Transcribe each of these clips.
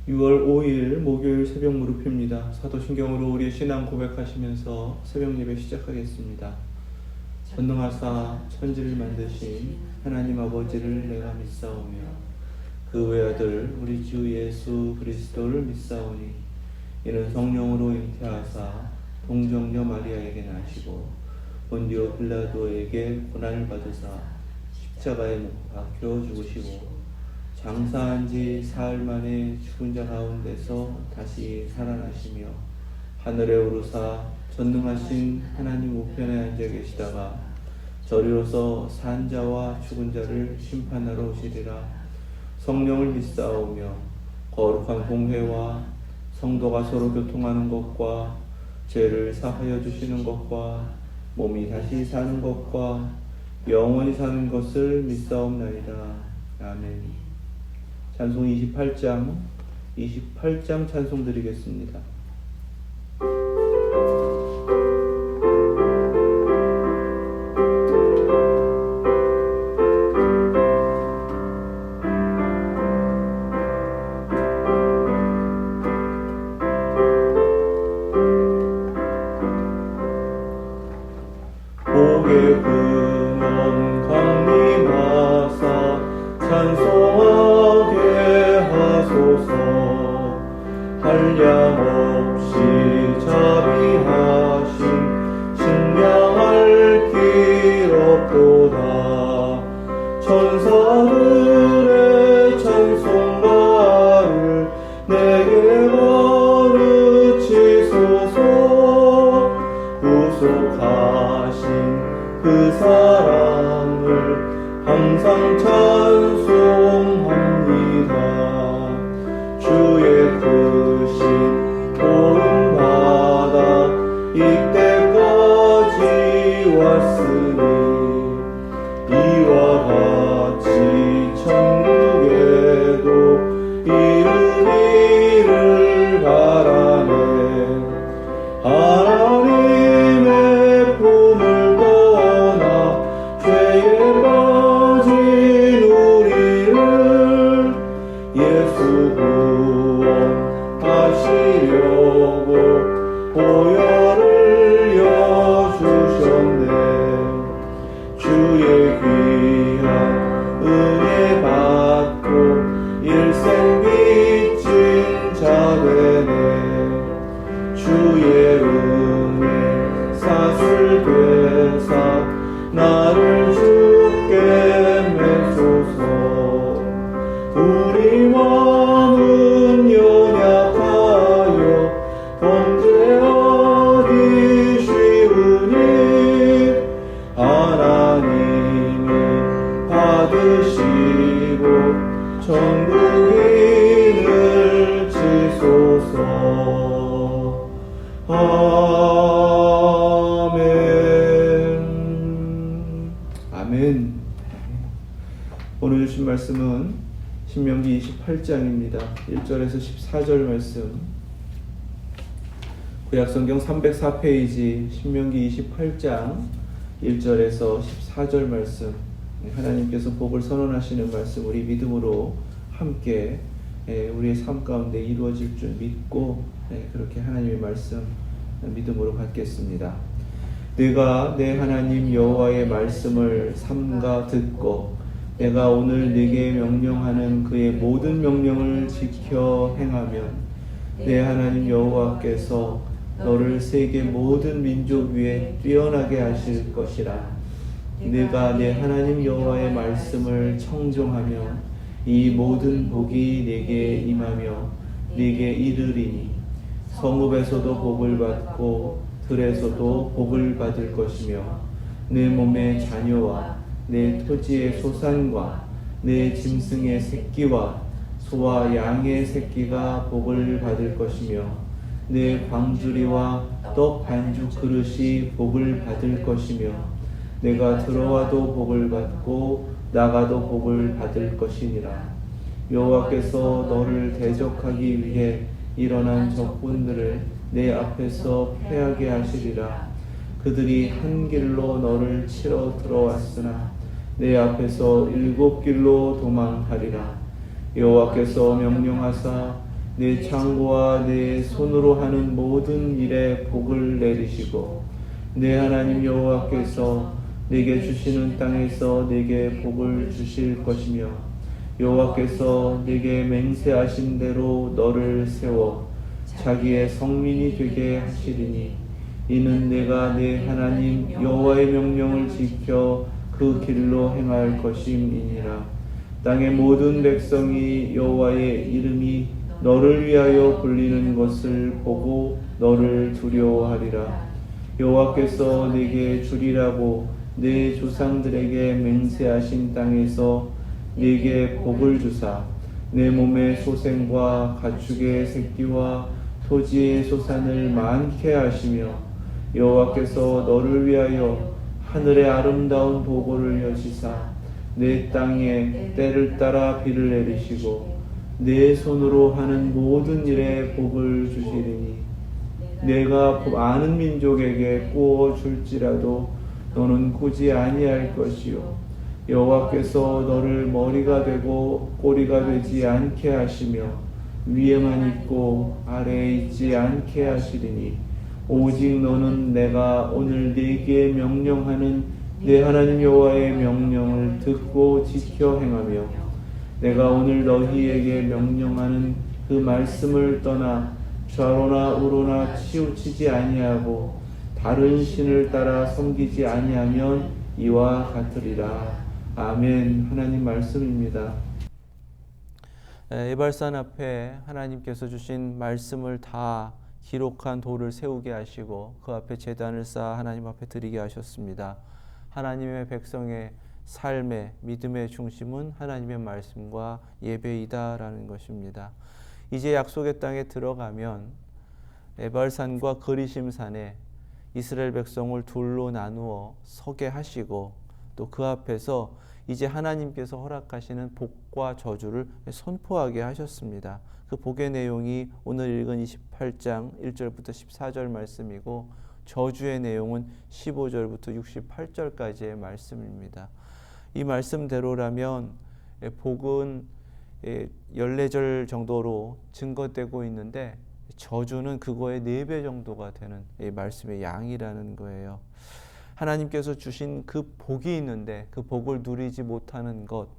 6월 5일 목요일 새벽 무릎입니다. 사도신경으로 우리의 신앙 고백하시면서 새벽 예배 시작하겠습니다. 전능하사 천지를 만드신 하나님 아버지를 내가 믿사오며 그 외아들 우리 주 예수 그리스도를 믿사오니 이는 성령으로 잉태하사 동정녀 마리아에게 나시고 본디오 빌라도에게 고난을 받으사 십자가에 못 박혀 죽으시고 장사한 지 사흘 만에 죽은 자 가운데서 다시 살아나시며 하늘에 오르사 전능하신 하나님 우편에 앉아 계시다가 저리로서 산 자와 죽은 자를 심판하러 오시리라. 성령을 믿사오며 거룩한 공회와 성도가 서로 교통하는 것과 죄를 사하여 주시는 것과 몸이 다시 사는 것과 영원히 사는 것을 믿사옵나이다. 아멘. 찬송 28장 찬송 드리겠습니다. 복의 근원 강림하사 찬송하게 하소서. 한량없이 자비하신 신령할 길 없도다. 천사들의 찬송가를 내게 가르치소서. 구속하신 그 사랑을 항상 찬송합니다. 주의 크신 도움받아 이때까지 왔으니 이와 같이 천국에도 이르기를 바라네. 하나님의 품을 떠나 죄에 빠진 우리를 예수 구원하시려고 보혈을 여주셨네. 주의 귀한 은혜 받고 일생 빚진 자 되네. 주의 은혜 사슬되사 나를 주께 메소서. 우리 마음은 연약하여 범죄하기 쉬우니 하나님이 받으시고 천국인을 치소서. 아멘. 아멘. 오늘 주신 말씀은 신명기 28장입니다. 1절에서 14절 말씀. 구약성경 304페이지 신명기 28장 1절에서 14절 말씀. 하나님께서 복을 선언하시는 말씀 우리 믿음으로 함께 우리의 삶 가운데 이루어질 줄 믿고 그렇게 하나님의 말씀 믿음으로 받겠습니다. 내가 내 하나님 여호와의 말씀을 삼가 듣고 내가 오늘 네게 명령하는 그의 모든 명령을 지켜 행하면 내 하나님 여호와께서 너를 세계 모든 민족 위에 뛰어나게 하실 것이라. 네가 내 하나님 여호와의 말씀을 청종하며 이 모든 복이 네게 임하며 네게 이르리니 성읍에서도 복을 받고 들에서도 복을 받을 것이며 내 몸의 자녀와 내 토지의 소산과 내 짐승의 새끼와 소와 양의 새끼가 복을 받을 것이며 내 광주리와 떡 반죽 그릇이 복을 받을 것이며 내가 들어와도 복을 받고 나가도 복을 받을 것이니라. 여호와께서 너를 대적하기 위해 일어난 적군들을 내 앞에서 패하게 하시리라. 그들이 한 길로 너를 치러 들어왔으나 내 앞에서 7 길로 도망하리라. 여호와께서 명령하사 내 창고와 내 손으로 하는 모든 일에 복을 내리시고 내 하나님 여호와께서 내게 주시는 땅에서 내게 복을 주실 것이며 여호와께서 내게 맹세하신 대로 너를 세워 자기의 성민이 되게 하시리니 이는 내가 내 하나님 여호와의 명령을 지켜 그 길로 행할 것임이니라. 땅의 모든 백성이 여호와의 이름이 너를 위하여 불리는 것을 보고 너를 두려워하리라. 여호와께서 내게 주리라고 내 조상들에게 맹세하신 땅에서 내게 복을 주사 내 몸의 소생과 가축의 새끼와 토지의 소산을 많게 하시며 여호와께서 너를 위하여 하늘의 아름다운 보고를 여시사 내 땅에 때를 따라 비를 내리시고 내 손으로 하는 모든 일에 복을 주시리니 내가 아는 민족에게 꾸어 줄지라도 너는 꾸지 아니할 것이요 여호와께서 너를 머리가 되고 꼬리가 되지 않게 하시며 위에만 있고 아래에 있지 않게 하시리니 오직 너는 내가 오늘 네게 명령하는 내 하나님 여호와의 명령을 듣고 지켜 행하며 내가 오늘 너희에게 명령하는 그 말씀을 떠나 좌로나 우로나 치우치지 아니하고 다른 신을 따라 섬기지 아니하면 이와 같으리라. 아멘. 하나님 말씀입니다. 에발산 앞에 하나님께서 주신 말씀을 다 기록한 돌을 세우게 하시고 그 앞에 제단을 쌓아 하나님 앞에 드리게 하셨습니다. 하나님의 백성의 삶의 믿음의 중심은 하나님의 말씀과 예배이다라는 것입니다. 이제 약속의 땅에 들어가면 에발산과 거리심산에 이스라엘 백성을 둘로 나누어 서게 하시고 또 그 앞에서 이제 하나님께서 허락하시는 복과 저주를 선포하게 하셨습니다. 그 복의 내용이 오늘 읽은 28장 1절부터 14절 말씀이고 저주의 내용은 15절부터 68절까지의 말씀입니다. 이 말씀대로라면 복은 14절 정도로 증거되고 있는데 저주는 그거의 4배 정도가 되는 이 말씀의 양이라는 거예요. 하나님께서 주신 그 복이 있는데 그 복을 누리지 못하는 것,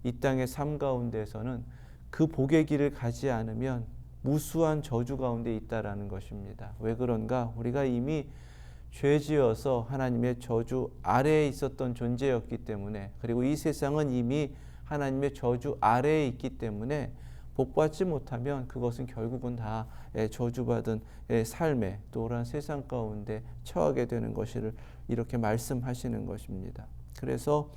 이 땅의 삶 가운데서는 그 복의 길을 가지 않으면 무수한 저주 가운데 있다라는 것입니다. 왜 그런가? 우리가 이미 죄지어서 하나님의 저주 아래에 있었던 존재였기 때문에, 그리고 이 세상은 이미 하나님의 저주 아래에 있기 때문에 복받지 못하면 그것은 결국은 다 저주받은 삶에 또한 세상 가운데 처하게 되는 것을 이렇게 말씀하시는 것입니다. 그래서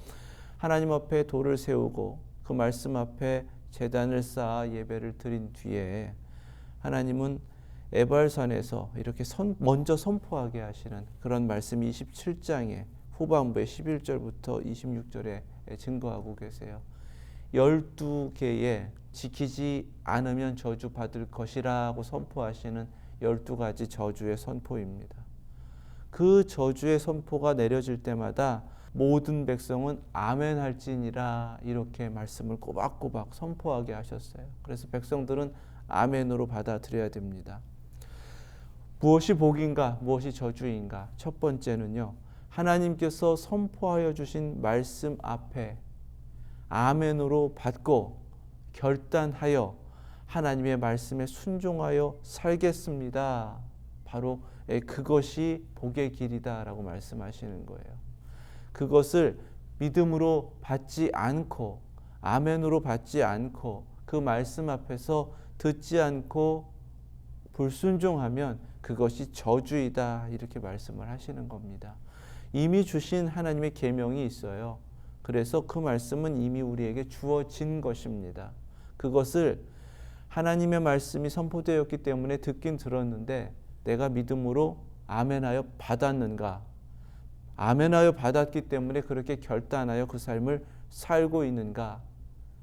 하나님 앞에 돌을 세우고 그 말씀 앞에 제단을 쌓아 예배를 드린 뒤에 하나님은 에발산에서 이렇게 먼저 선포하게 하시는 그런 말씀이 27장의 후반부에 11절부터 26절에 증거하고 계세요. 12개의 지키지 않으면 저주받을 것이라고 선포하시는 12가지 저주의 선포입니다. 그 저주의 선포가 내려질 때마다 모든 백성은 아멘 할지니라 이렇게 말씀을 꼬박꼬박 선포하게 하셨어요. 그래서 백성들은 아멘으로 받아들여야 됩니다. 무엇이 복인가, 무엇이 저주인가? 첫 번째는요, 하나님께서 선포하여 주신 말씀 앞에 아멘으로 받고 결단하여 하나님의 말씀에 순종하여 살겠습니다. 바로 그것이 복의 길이다라고 말씀하시는 거예요. 그것을 믿음으로 받지 않고 아멘으로 받지 않고 그 말씀 앞에서 듣지 않고 불순종하면 그것이 저주이다 이렇게 말씀을 하시는 겁니다. 이미 주신 하나님의 계명이 있어요. 그래서 그 말씀은 이미 우리에게 주어진 것입니다. 그것을 하나님의 말씀이 선포되었기 때문에 듣긴 들었는데 내가 믿음으로 아멘하여 받았는가? 아멘하여 받았기 때문에 그렇게 결단하여 그 삶을 살고 있는가?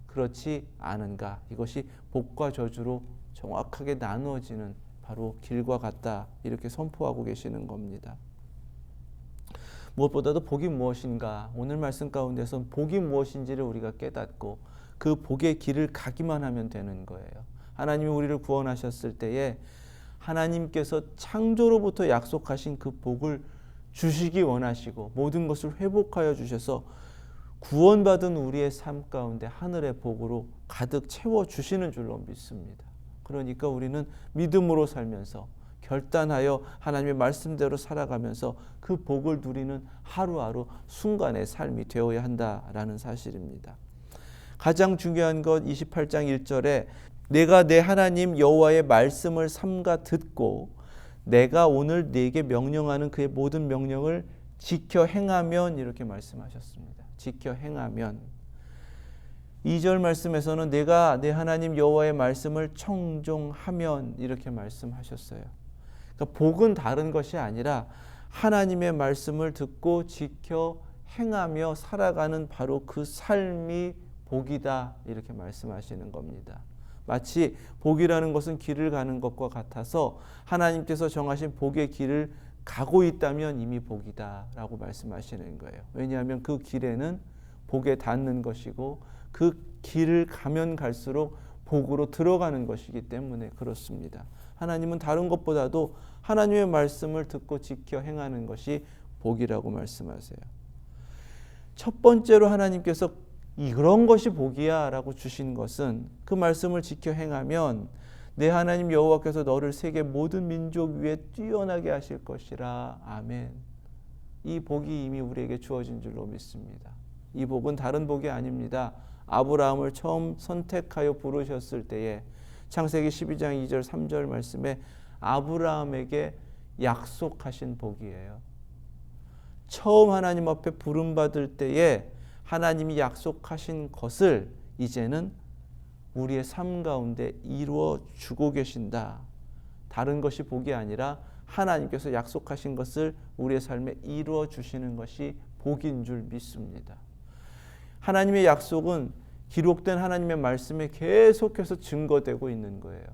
그렇지 않은가? 이것이 복과 저주로 정확하게 나누어지는 바로 길과 같다 이렇게 선포하고 계시는 겁니다. 무엇보다도 복이 무엇인가? 오늘 말씀 가운데서 복이 무엇인지를 우리가 깨닫고 그 복의 길을 가기만 하면 되는 거예요. 하나님이 우리를 구원하셨을 때에 하나님께서 창조로부터 약속하신 그 복을 주시기 원하시고 모든 것을 회복하여 주셔서 구원받은 우리의 삶 가운데 하늘의 복으로 가득 채워주시는 줄로 믿습니다. 그러니까 우리는 믿음으로 살면서 결단하여 하나님의 말씀대로 살아가면서 그 복을 누리는 하루하루 순간의 삶이 되어야 한다라는 사실입니다. 가장 중요한 것 28장 1절에 내가 내 하나님 여호와의 말씀을 삼가 듣고 내가 오늘 네게 명령하는 그의 모든 명령을 지켜 행하면 이렇게 말씀하셨습니다. 지켜 행하면 2절 말씀에서는 내가 내 하나님 여호와의 말씀을 청종하면 이렇게 말씀하셨어요. 그러니까 복은 다른 것이 아니라 하나님의 말씀을 듣고 지켜 행하며 살아가는 바로 그 삶이 복이다 이렇게 말씀하시는 겁니다. 마치 복이라는 것은 길을 가는 것과 같아서 하나님께서 정하신 복의 길을 가고 있다면 이미 복이다 라고 말씀하시는 거예요. 왜냐하면 그 길에는 복에 닿는 것이고 그 길을 가면 갈수록 복으로 들어가는 것이기 때문에 그렇습니다. 하나님은 다른 것보다도 하나님의 말씀을 듣고 지켜 행하는 것이 복이라고 말씀하세요. 첫 번째로 하나님께서 이런 것이 복이야 라고 주신 것은 그 말씀을 지켜 행하면 내 하나님 여호와께서 너를 세계 모든 민족 위에 뛰어나게 하실 것이라. 아멘. 이 복이 이미 우리에게 주어진 줄로 믿습니다. 이 복은 다른 복이 아닙니다. 아브라함을 처음 선택하여 부르셨을 때에 창세기 12장 2절 3절 말씀에 아브라함에게 약속하신 복이에요. 처음 하나님 앞에 부름받을 때에 하나님이 약속하신 것을 이제는 우리의 삶 가운데 이루어 주고 계신다. 다른 것이 복이 아니라 하나님께서 약속하신 것을 우리의 삶에 이루어 주시는 것이 복인 줄 믿습니다. 하나님의 약속은 기록된 하나님의 말씀에 계속해서 증거되고 있는 거예요.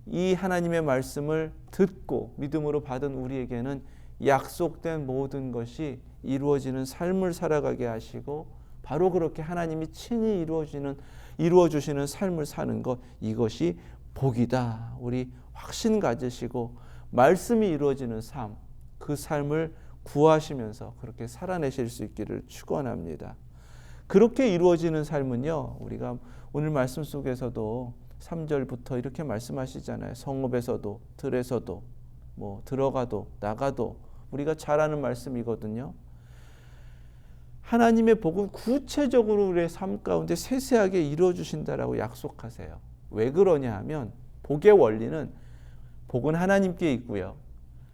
이 하나님의 말씀을 듣고 믿음으로 받은 우리에게는 약속된 모든 것이 이루어지는 삶을 살아가게 하시고 바로 그렇게 하나님이 친히 이루어 주시는 삶을 사는 것, 이것이 복이다. 우리 확신 가지시고 말씀이 이루어지는 삶, 그 삶을 구하시면서 그렇게 살아내실 수 있기를 축원합니다. 그렇게 이루어지는 삶은요, 우리가 오늘 말씀 속에서도 3절부터 이렇게 말씀하시잖아요. 성읍에서도 들에서도 들어가도 나가도 우리가 잘 아는 말씀이거든요. 하나님의 복은 구체적으로 우리의 삶 가운데 세세하게 이루어 주신다라고 약속하세요. 왜 그러냐 하면 복의 원리는 복은 하나님께 있고요.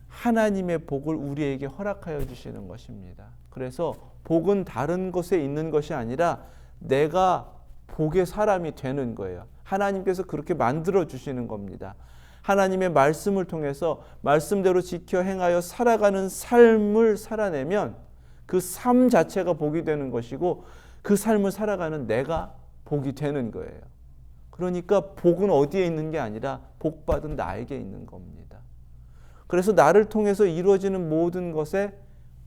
하나님의 복을 우리에게 허락하여 주시는 것입니다. 그래서 복은 다른 곳에 있는 것이 아니라 내가 복의 사람이 되는 거예요. 하나님께서 그렇게 만들어 주시는 겁니다. 하나님의 말씀을 통해서 말씀대로 지켜 행하여 살아가는 삶을 살아내면 그 삶 자체가 복이 되는 것이고 그 삶을 살아가는 내가 복이 되는 거예요. 그러니까 복은 어디에 있는 게 아니라 복받은 나에게 있는 겁니다. 그래서 나를 통해서 이루어지는 모든 것에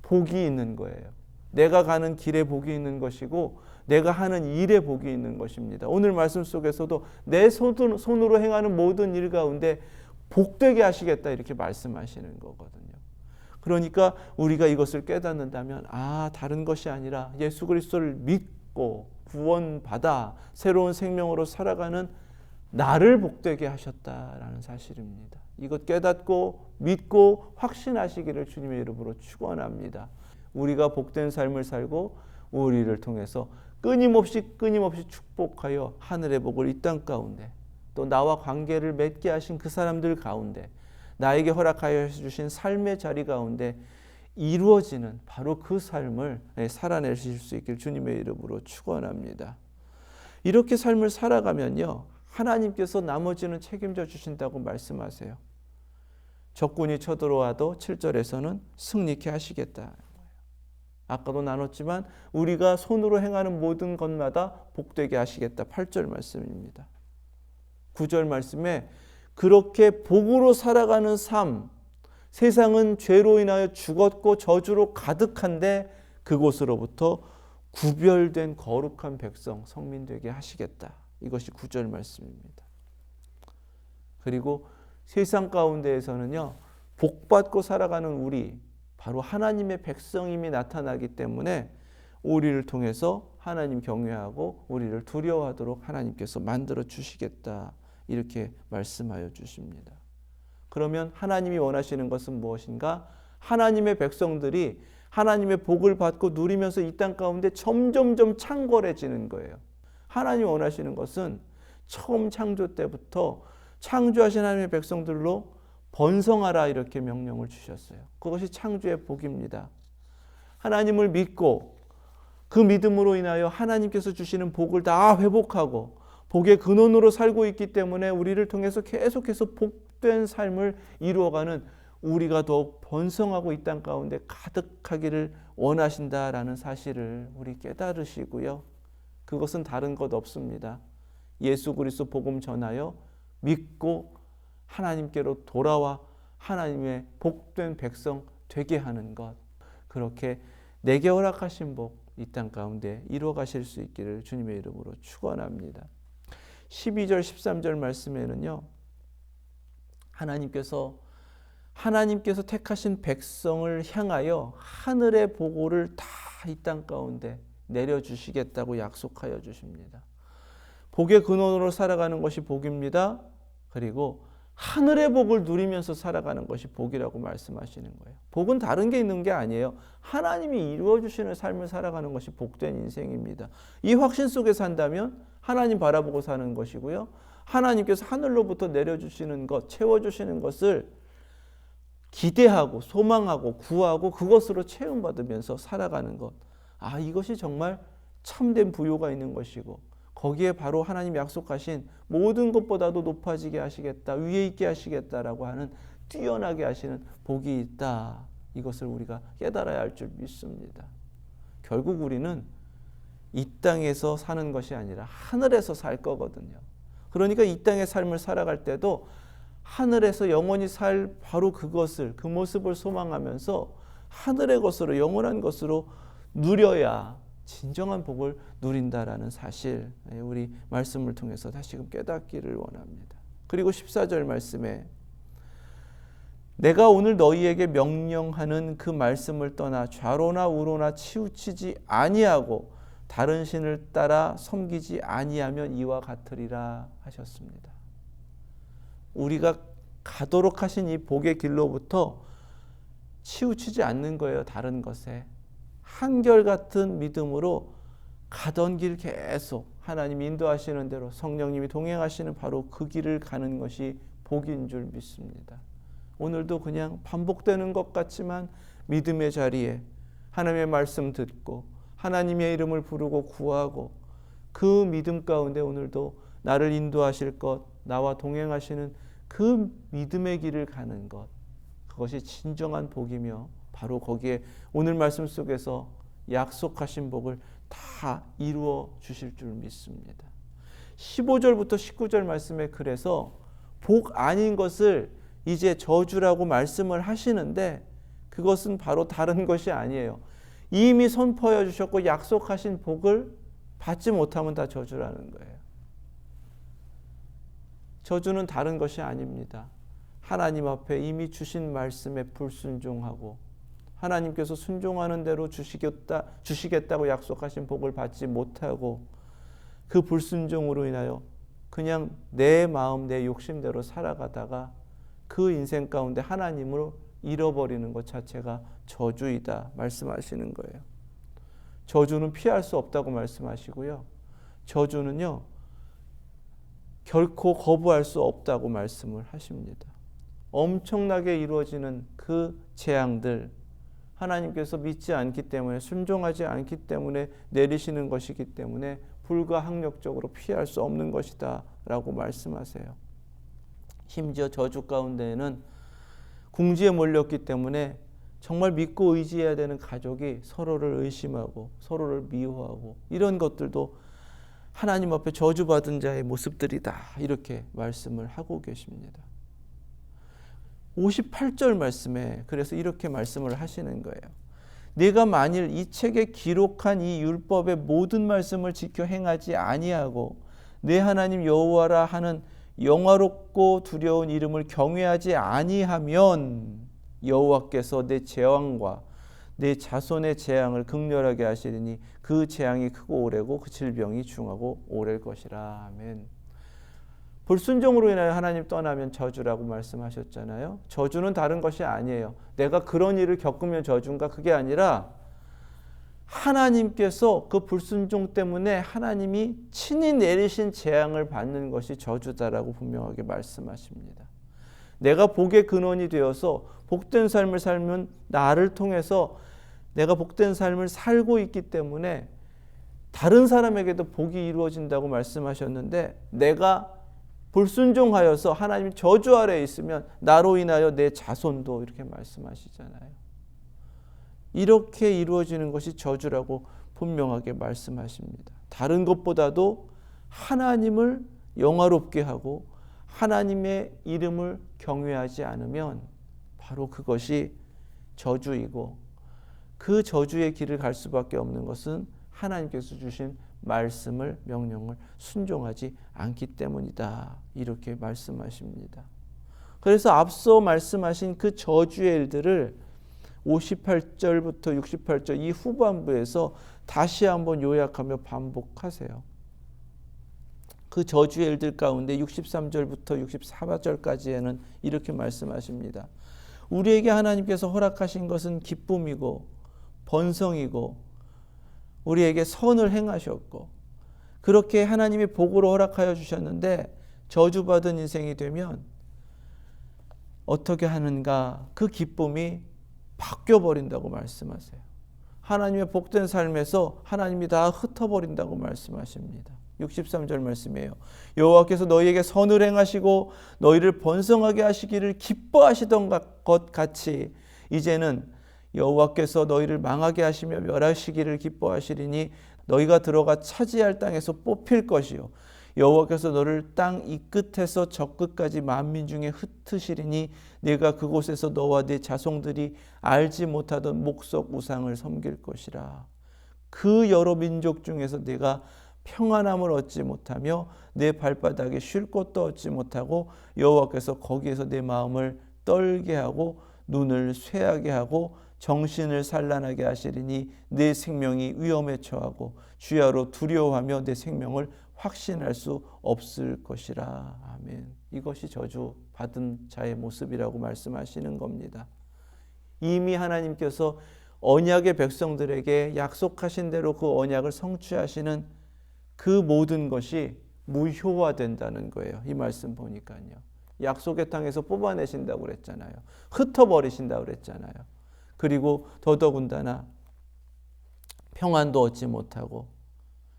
복이 있는 거예요. 내가 가는 길에 복이 있는 것이고 내가 하는 일에 복이 있는 것입니다. 오늘 말씀 속에서도 내 손으로 행하는 모든 일 가운데 복되게 하시겠다 이렇게 말씀하시는 거거든요. 그러니까 우리가 이것을 깨닫는다면 다른 것이 아니라 예수 그리스도를 믿고 구원받아 새로운 생명으로 살아가는 나를 복되게 하셨다라는 사실입니다. 이것 깨닫고 믿고 확신하시기를 주님의 이름으로 축원합니다. 우리가 복된 삶을 살고 우리를 통해서 끊임없이 축복하여 하늘의 복을 이 땅 가운데 또 나와 관계를 맺게 하신 그 사람들 가운데 나에게 허락하여 주신 삶의 자리 가운데 이루어지는 바로 그 삶을 살아내실 수 있길 주님의 이름으로 축원합니다. 이렇게 삶을 살아가면요, 하나님께서 나머지는 책임져 주신다고 말씀하세요. 적군이 쳐들어와도 7절에서는 승리케 하시겠다. 아까도 나눴지만 우리가 손으로 행하는 모든 것마다 복되게 하시겠다. 8절 말씀입니다. 9절 말씀에 그렇게 복으로 살아가는 삶, 세상은 죄로 인하여 죽었고 저주로 가득한데 그곳으로부터 구별된 거룩한 백성, 성민 되게 하시겠다. 이것이 9절 말씀입니다. 그리고 세상 가운데에서는요, 복받고 살아가는 우리, 바로 하나님의 백성임이 나타나기 때문에 우리를 통해서 하나님 경외하고 우리를 두려워하도록 하나님께서 만들어 주시겠다, 이렇게 말씀하여 주십니다. 그러면 하나님이 원하시는 것은 무엇인가? 하나님의 백성들이 하나님의 복을 받고 누리면서 이 땅 가운데 점점점 창궐해지는 거예요. 하나님이 원하시는 것은 처음 창조 때부터 창조하신 하나님의 백성들로 번성하라, 이렇게 명령을 주셨어요. 그것이 창조의 복입니다. 하나님을 믿고 그 믿음으로 인하여 하나님께서 주시는 복을 다 회복하고 복의 근원으로 살고 있기 때문에 우리를 통해서 계속해서 복된 삶을 이루어가는, 우리가 더욱 번성하고 이 땅 가운데 가득하기를 원하신다라는 사실을 우리 깨달으시고요. 그것은 다른 것 없습니다. 예수 그리스도 복음 전하여 믿고 하나님께로 돌아와 하나님의 복된 백성 되게 하는 것, 그렇게 내게 허락하신 복 이 땅 가운데 이루어 가실 수 있기를 주님의 이름으로 축원합니다. 12절 13절 말씀에는요, 하나님께서 택하신 백성을 향하여 하늘의 보고를 다 이 땅 가운데 내려주시겠다고 약속하여 주십니다. 복의 근원으로 살아가는 것이 복입니다. 그리고 하늘의 복을 누리면서 살아가는 것이 복이라고 말씀하시는 거예요. 복은 다른 게 있는 게 아니에요. 하나님이 이루어주시는 삶을 살아가는 것이 복된 인생입니다. 이 확신 속에 산다면 하나님 바라보고 사는 것이고요, 하나님께서 하늘로부터 내려주시는 것, 채워주시는 것을 기대하고 소망하고 구하고 그것으로 채움받으면서 살아가는 것, 이것이 정말 참된 부요가 있는 것이고, 거기에 바로 하나님 약속하신 모든 것보다도 높아지게 하시겠다, 위에 있게 하시겠다라고 하는 뛰어나게 하시는 복이 있다, 이것을 우리가 깨달아야 할 줄 믿습니다. 결국 우리는 이 땅에서 사는 것이 아니라 하늘에서 살 거거든요. 그러니까 이 땅의 삶을 살아갈 때도 하늘에서 영원히 살 바로 그것을, 그 모습을 소망하면서 하늘의 것으로, 영원한 것으로 누려야 진정한 복을 누린다라는 사실, 우리 말씀을 통해서 다시금 깨닫기를 원합니다. 그리고 14절 말씀에 내가 오늘 너희에게 명령하는 그 말씀을 떠나 좌로나 우로나 치우치지 아니하고 다른 신을 따라 섬기지 아니하면 이와 같으리라 하셨습니다. 우리가 가도록 하신 이 복의 길로부터 치우치지 않는 거예요. 다른 것에 한결같은 믿음으로 가던 길 계속 하나님이 인도하시는 대로 성령님이 동행하시는 바로 그 길을 가는 것이 복인 줄 믿습니다. 오늘도 그냥 반복되는 것 같지만 믿음의 자리에 하나님의 말씀 듣고 하나님의 이름을 부르고 구하고 그 믿음 가운데 오늘도 나를 인도하실 것, 나와 동행하시는 그 믿음의 길을 가는 것, 그것이 진정한 복이며 바로 거기에 오늘 말씀 속에서 약속하신 복을 다 이루어 주실 줄 믿습니다. 15절부터 19절 말씀에 그래서 복 아닌 것을 이제 저주라고 말씀을 하시는데, 그것은 바로 다른 것이 아니에요. 이미 선포해 주셨고 약속하신 복을 받지 못하면 다 저주라는 거예요. 저주는 다른 것이 아닙니다. 하나님 앞에 이미 주신 말씀에 불순종하고 하나님께서 순종하는 대로 주시겠다고 약속하신 복을 받지 못하고 그 불순종으로 인하여 그냥 내 마음, 내 욕심대로 살아가다가 그 인생 가운데 하나님을 잃어버리는 것 자체가 저주이다 말씀하시는 거예요. 저주는 피할 수 없다고 말씀하시고요. 저주는요, 결코 거부할 수 없다고 말씀을 하십니다. 엄청나게 이루어지는 그 재앙들, 하나님께서 믿지 않기 때문에, 순종하지 않기 때문에 내리시는 것이기 때문에 불가항력적으로 피할 수 없는 것이다 라고 말씀하세요. 심지어 저주 가운데에는 궁지에 몰렸기 때문에 정말 믿고 의지해야 되는 가족이 서로를 의심하고 서로를 미워하고 이런 것들도 하나님 앞에 저주받은 자의 모습들이다, 이렇게 말씀을 하고 계십니다. 58절 말씀에 그래서 이렇게 말씀을 하시는 거예요. 네가 만일 이 책에 기록한 이 율법의 모든 말씀을 지켜 행하지 아니하고 내 하나님 여호와라 하는 영화롭고 두려운 이름을 경외하지 아니하면 여호와께서 내 재앙과 내 자손의 재앙을 극렬하게 하시리니 그 재앙이 크고 오래고 그 질병이 중하고 오래일 것이라. 아멘. 불순종으로 인하여 하나님 떠나면 저주라고 말씀하셨잖아요. 저주는 다른 것이 아니에요. 내가 그런 일을 겪으면 저주인가? 그게 아니라 하나님께서 그 불순종 때문에 하나님이 친히 내리신 재앙을 받는 것이 저주다라고 분명하게 말씀하십니다. 내가 복의 근원이 되어서 복된 삶을 살면 나를 통해서 내가 복된 삶을 살고 있기 때문에 다른 사람에게도 복이 이루어진다고 말씀하셨는데, 내가 불순종하여서 하나님 저주 아래에 있으면 나로 인하여 내 자손도, 이렇게 말씀하시잖아요. 이렇게 이루어지는 것이 저주라고 분명하게 말씀하십니다. 다른 것보다도 하나님을 영화롭게 하고 하나님의 이름을 경외하지 않으면 바로 그것이 저주이고, 그 저주의 길을 갈 수밖에 없는 것은 하나님께서 주신 말씀을, 명령을 순종하지 않기 때문이다. 이렇게 말씀하십니다. 그래서 앞서 말씀하신 그 저주의 일들을 58절부터 68절 이 후반부에서 다시 한번 요약하며 반복하세요. 그 저주의 일들 가운데 63절부터 64절까지에는 이렇게 말씀하십니다. 우리에게 하나님께서 허락하신 것은 기쁨이고 번성이고 우리에게 선을 행하셨고, 그렇게 하나님의 복으로 허락하여 주셨는데 저주받은 인생이 되면 어떻게 하는가? 그 기쁨이 바뀌어버린다고 말씀하세요. 하나님의 복된 삶에서 하나님이 다 흩어버린다고 말씀하십니다. 63절 말씀이에요. 여호와께서 너희에게 선을 행하시고 너희를 번성하게 하시기를 기뻐하시던 것 같이 이제는 여호와께서 너희를 망하게 하시며 멸하시기를 기뻐하시리니 너희가 들어가 차지할 땅에서 뽑힐 것이요 여호와께서 너를 땅 이 끝에서 저 끝까지 만민 중에 흩으시리니 네가 그곳에서 너와 네 자손들이 알지 못하던 목석 우상을 섬길 것이라. 그 여러 민족 중에서 네가 평안함을 얻지 못하며 내 발바닥에 쉴 곳도 얻지 못하고 여호와께서 거기에서 내 마음을 떨게 하고 눈을 쇠하게 하고 정신을 산란하게 하시리니 내 생명이 위험에 처하고 주야로 두려워하며 내 생명을 확신할 수 없을 것이라. 아멘. 이것이 저주 받은 자의 모습이라고 말씀하시는 겁니다. 이미 하나님께서 언약의 백성들에게 약속하신 대로 그 언약을 성취하시는 그 모든 것이 무효화된다는 거예요. 이 말씀 보니까요. 약속의 땅에서 뽑아내신다고 그랬잖아요. 흩어버리신다고 그랬잖아요. 그리고 더더군다나 평안도 얻지 못하고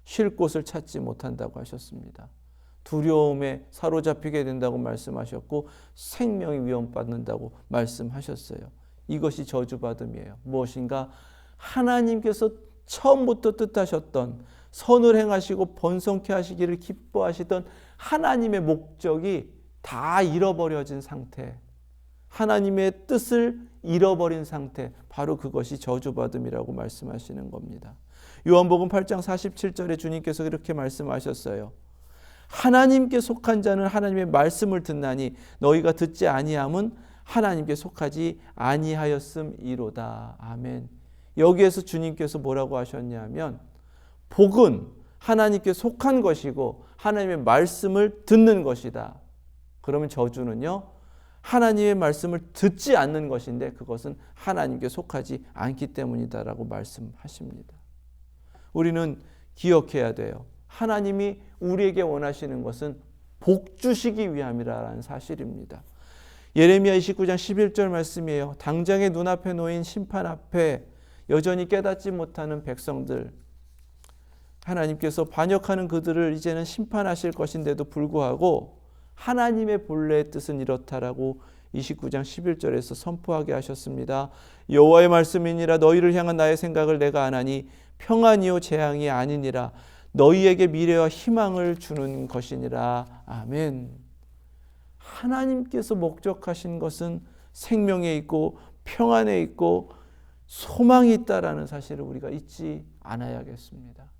쉴 곳을 찾지 못한다고 하셨습니다. 두려움에 사로잡히게 된다고 말씀하셨고 생명이 위험받는다고 말씀하셨어요. 이것이 저주받음이에요. 무엇인가? 하나님께서 처음부터 뜻하셨던 선을 행하시고 번성케 하시기를 기뻐하시던 하나님의 목적이 다 잃어버려진 상태, 하나님의 뜻을 잃어버린 상태, 바로 그것이 저주받음이라고 말씀하시는 겁니다. 요한복음 8장 47절에 주님께서 이렇게 말씀하셨어요. 하나님께 속한 자는 하나님의 말씀을 듣나니 너희가 듣지 아니함은 하나님께 속하지 아니하였음이로다. 아멘. 여기에서 주님께서 뭐라고 하셨냐면 복은 하나님께 속한 것이고 하나님의 말씀을 듣는 것이다. 그러면 저주는요, 하나님의 말씀을 듣지 않는 것인데 그것은 하나님께 속하지 않기 때문이다라고 말씀하십니다. 우리는 기억해야 돼요. 하나님이 우리에게 원하시는 것은 복 주시기 위함이라는 사실입니다. 예레미야 29장 11절 말씀이에요. 당장의 눈앞에 놓인 심판 앞에 여전히 깨닫지 못하는 백성들, 하나님께서 반역하는 그들을 이제는 심판하실 것인데도 불구하고 하나님의 본래의 뜻은 이렇다라고 29장 11절에서 선포하게 하셨습니다. 여호와의 말씀이니라 너희를 향한 나의 생각을 내가 아나니 평안이요 재앙이 아니니라 너희에게 미래와 희망을 주는 것이니라. 아멘. 하나님께서 목적하신 것은 생명에 있고 평안에 있고 소망이 있다라는 사실을 우리가 잊지 않아야겠습니다.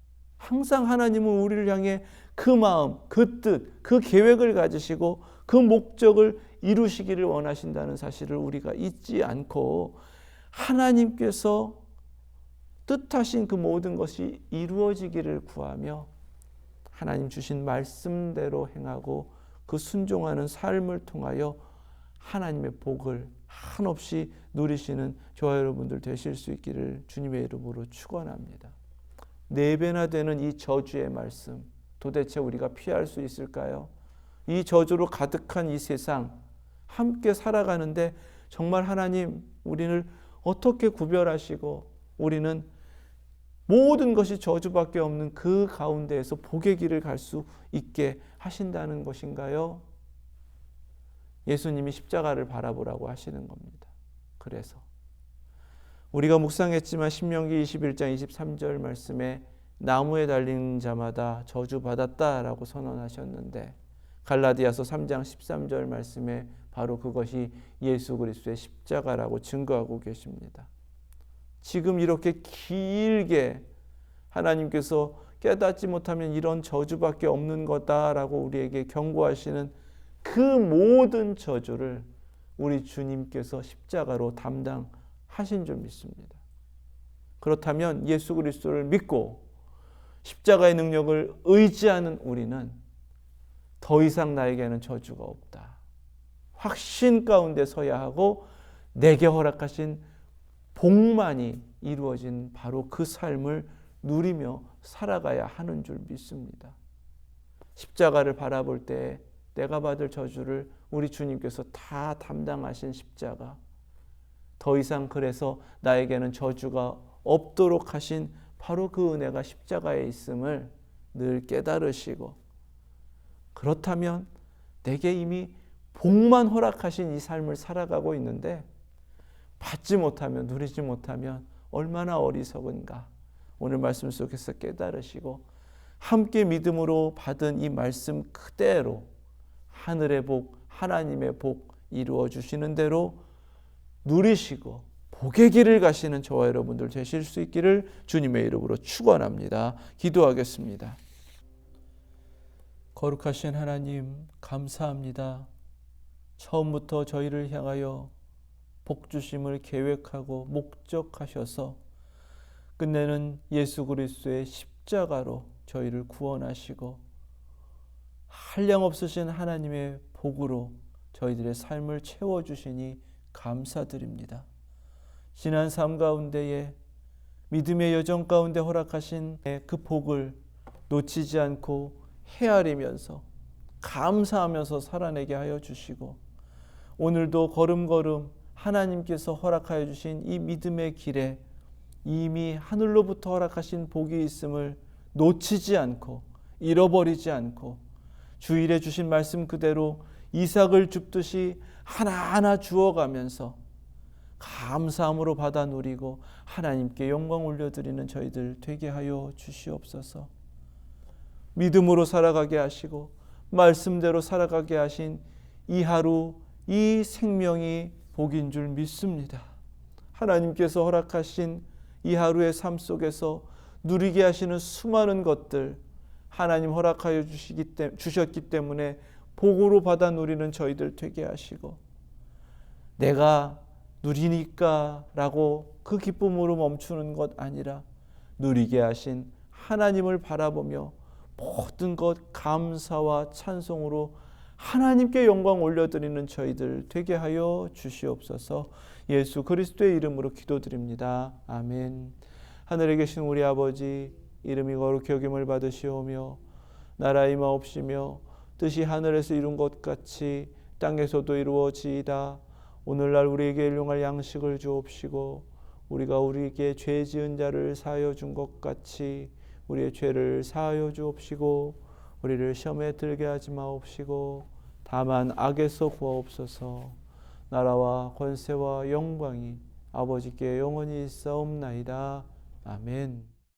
항상 하나님은 우리를 향해 그 마음, 그 뜻, 그 계획을 가지시고 그 목적을 이루시기를 원하신다는 사실을 우리가 잊지 않고 하나님께서 뜻하신 그 모든 것이 이루어지기를 구하며 하나님 주신 말씀대로 행하고 그 순종하는 삶을 통하여 하나님의 복을 한없이 누리시는 저와 여러분들 되실 수 있기를 주님의 이름으로 축원합니다. 4배나 되는 이 저주의 말씀, 도대체 우리가 피할 수 있을까요? 이 저주로 가득한 이 세상 함께 살아가는데 정말 하나님 우리를 어떻게 구별하시고 우리는 모든 것이 저주밖에 없는 그 가운데에서 복의 길을 갈 수 있게 하신다는 것인가요? 예수님이 십자가를 바라보라고 하시는 겁니다. 그래서 우리가 묵상했지만 신명기 21장 23절 말씀에 나무에 달린 자마다 저주받았다라고 선언하셨는데 갈라디아서 3장 13절 말씀에 바로 그것이 예수 그리스도의 십자가라고 증거하고 계십니다. 지금 이렇게 길게 하나님께서 깨닫지 못하면 이런 저주밖에 없는 거다라고 우리에게 경고하시는 그 모든 저주를 우리 주님께서 십자가로 담당하신 줄 믿습니다. 그렇다면 예수 그리스도를 믿고 십자가의 능력을 의지하는 우리는 더 이상 나에게는 저주가 없다. 확신 가운데 서야 하고 내게 허락하신 복만이 이루어진 바로 그 삶을 누리며 살아가야 하는 줄 믿습니다. 십자가를 바라볼 때 내가 받을 저주를 우리 주님께서 다 담당하신 십자가, 더 이상 그래서 나에게는 저주가 없도록 하신 바로 그 은혜가 십자가에 있음을 늘 깨달으시고, 그렇다면 내게 이미 복만 허락하신 이 삶을 살아가고 있는데 받지 못하면, 누리지 못하면 얼마나 어리석은가. 오늘 말씀 속에서 깨달으시고 함께 믿음으로 받은 이 말씀 그대로 하늘의 복, 하나님의 복 이루어 주시는 대로 누리시고 복의 길을 가시는 저와 여러분들 되실 수 있기를 주님의 이름으로 축원합니다. 기도하겠습니다. 거룩하신 하나님 감사합니다. 처음부터 저희를 향하여 복 주심을 계획하고 목적하셔서 끝내는 예수 그리스도의 십자가로 저희를 구원하시고 한량없으신 하나님의 복으로 저희들의 삶을 채워주시니 감사드립니다. 지난 삶 가운데에 믿음의 여정 가운데 허락하신 그 복을 놓치지 않고 헤아리면서 감사하면서 살아내게 하여 주시고 오늘도 걸음걸음 하나님께서 허락하여 주신 이 믿음의 길에 이미 하늘로부터 허락하신 복이 있음을 놓치지 않고 잃어버리지 않고 주일에 주신 말씀 그대로 이삭을 줍듯이 하나하나 주어가면서 감사함으로 받아 누리고 하나님께 영광 올려드리는 저희들 되게 하여 주시옵소서. 믿음으로 살아가게 하시고 말씀대로 살아가게 하신 이 하루, 이 생명이 복인 줄 믿습니다. 하나님께서 허락하신 이 하루의 삶 속에서 누리게 하시는 수많은 것들 하나님 허락하여 주셨기 때문에 복으로 받아 누리는 저희들 되게 하시고 내가 누리니까 라고 그 기쁨으로 멈추는 것 아니라 누리게 하신 하나님을 바라보며 모든 것 감사와 찬송으로 하나님께 영광 올려드리는 저희들 되게 하여 주시옵소서. 예수 그리스도의 이름으로 기도드립니다. 아멘. 하늘에 계신 우리 아버지 이름이 거룩히 여김을 받으시오며 나라 임하옵시며 뜻이 하늘에서 이룬 것 같이 땅에서도 이루어지이다. 오늘날 우리에게 일용할 양식을 주옵시고 우리가 우리에게 죄 지은 자를 사하여 준 것 같이 우리의 죄를 사하여 주옵시고 우리를 시험에 들게 하지 마옵시고 다만 악에서 구하옵소서. 나라와 권세와 영광이 아버지께 영원히 있사옵나이다. 아멘.